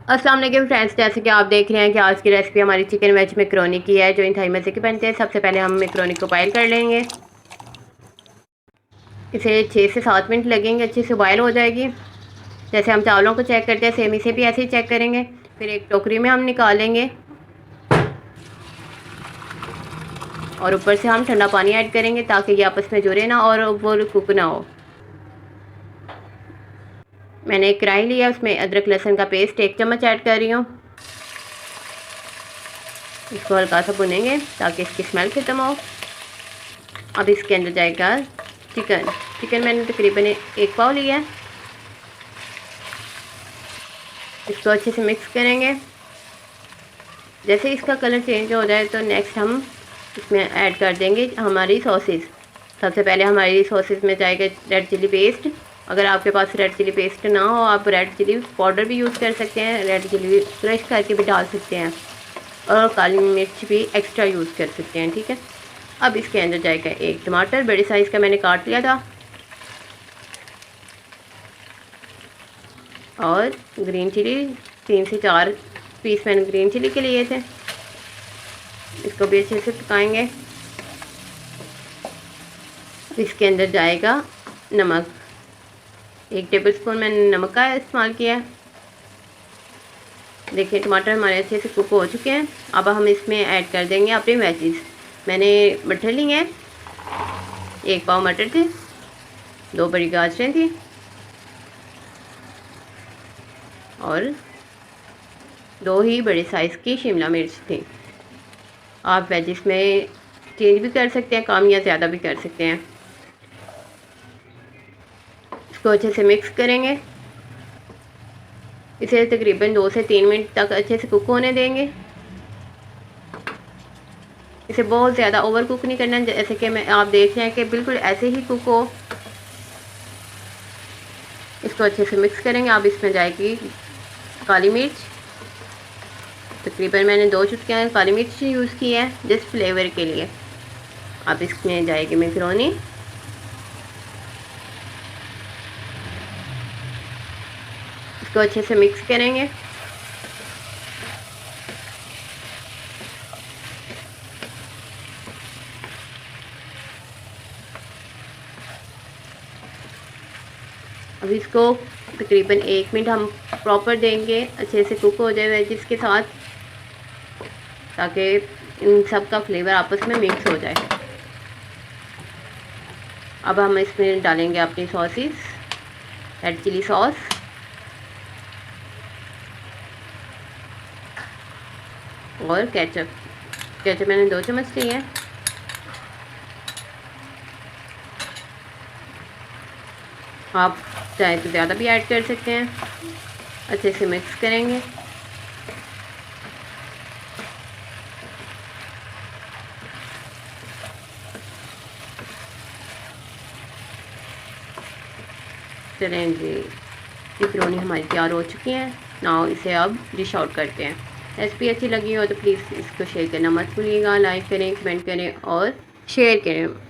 अस्सलाम वालेकुम फ्रेंड्स, जैसे कि आप देख रहे हैं कि आज की रेसिपी हमारी चिकन वेज मैकरोनी की है जो इंतहाई मज़े के बनते हैं। सबसे पहले हम मैकरोनी को बॉयल कर लेंगे। इसे 6 से 7 मिनट लगेंगे, अच्छे से बॉयल हो जाएगी। जैसे हम चावलों को चेक करते हैं सेम इसे भी ऐसे ही चेक करेंगे। फिर एक टोकरी में हम निकालेंगे और ऊपर से हम ठंडा पानी ऐड करेंगे ताकि ये आपस में जुड़े ना और वो कुक ना हो। मैंने एक कढ़ाई लिया, उसमें अदरक लहसुन का पेस्ट 1 चम्मच ऐड कर रही हूँ। इसको हल्का सा भुनेंगे ताकि इसकी स्मेल खत्म हो। अब इसके अंदर जाएगा चिकन मैंने तकरीबन 1 पाव लिया है। इसको अच्छे से मिक्स करेंगे। जैसे इसका कलर चेंज हो जाए तो नेक्स्ट हम इसमें ऐड कर देंगे हमारी सॉसेस। सबसे पहले हमारी सॉसेस में जाएगा रेड चिली पेस्ट। अगर आपके पास रेड चिली पेस्ट ना हो, आप रेड चिली पाउडर भी यूज़ कर सकते हैं, रेड चिली क्रश करके भी डाल सकते हैं और काली मिर्च भी एक्स्ट्रा यूज़ कर सकते हैं। ठीक है, अब इसके अंदर जाएगा 1 टमाटर, बड़े साइज़ का मैंने काट लिया था, और ग्रीन चिली 3 से 4 पीस मैंने ग्रीन चिली के लिए थे। इसको भी अच्छे से पकाएंगे। इसके अंदर जाएगा नमक, 1 टेबल स्पून मैंने नमक का इस्तेमाल किया है। देखिए टमाटर हमारे अच्छे से कुक हो चुके हैं। अब हम इसमें ऐड कर देंगे अपने वेजीज। मैंने मटर लिए हैं, 1 पाव मटर थे, 2 बड़ी गाजरें थी और 2 ही बड़े साइज़ की शिमला मिर्च थी। आप वेजिस में चेंज भी कर सकते हैं, कम या ज़्यादा भी कर सकते हैं। इसको अच्छे से मिक्स करेंगे। इसे तकरीबन 2 से 3 मिनट तक अच्छे से कुक होने देंगे। इसे बहुत ज़्यादा ओवर कुक नहीं करना, जैसे कि मैं आप देख रहे हैं कि बिल्कुल ऐसे ही कुक हो। इसको अच्छे से मिक्स करेंगे। अब इसमें जाएगी काली मिर्च, तकरीबन मैंने 2 चुटकियाँ काली मिर्च यूज़ की है जस्ट फ्लेवर के लिए। अब इसमें जाएगी मैकरोनी, इसको अच्छे से मिक्स करेंगे। अब इसको तकरीबन 1 मिनट हम प्रॉपर देंगे, अच्छे से कुक हो जाए वेजिस के साथ, ताकि इन सब का फ्लेवर आपस में मिक्स हो जाए। अब हम इसमें डालेंगे अपनी सॉसेस, रेड चिली सॉस, और केचप मैंने 2 चम्मच लिए हैं। आप चाहे तो ज़्यादा भी ऐड कर सकते हैं। अच्छे से मिक्स करेंगे। चलें जी, मैकरोनी हमारी तैयार हो चुकी है। नाउ इसे अब डिश आउट करते हैं। रेसिपी अच्छी लगी हो तो प्लीज़ इसको शेयर करना मत भूलिएगा। लाइक करें, कमेंट करें और शेयर करें।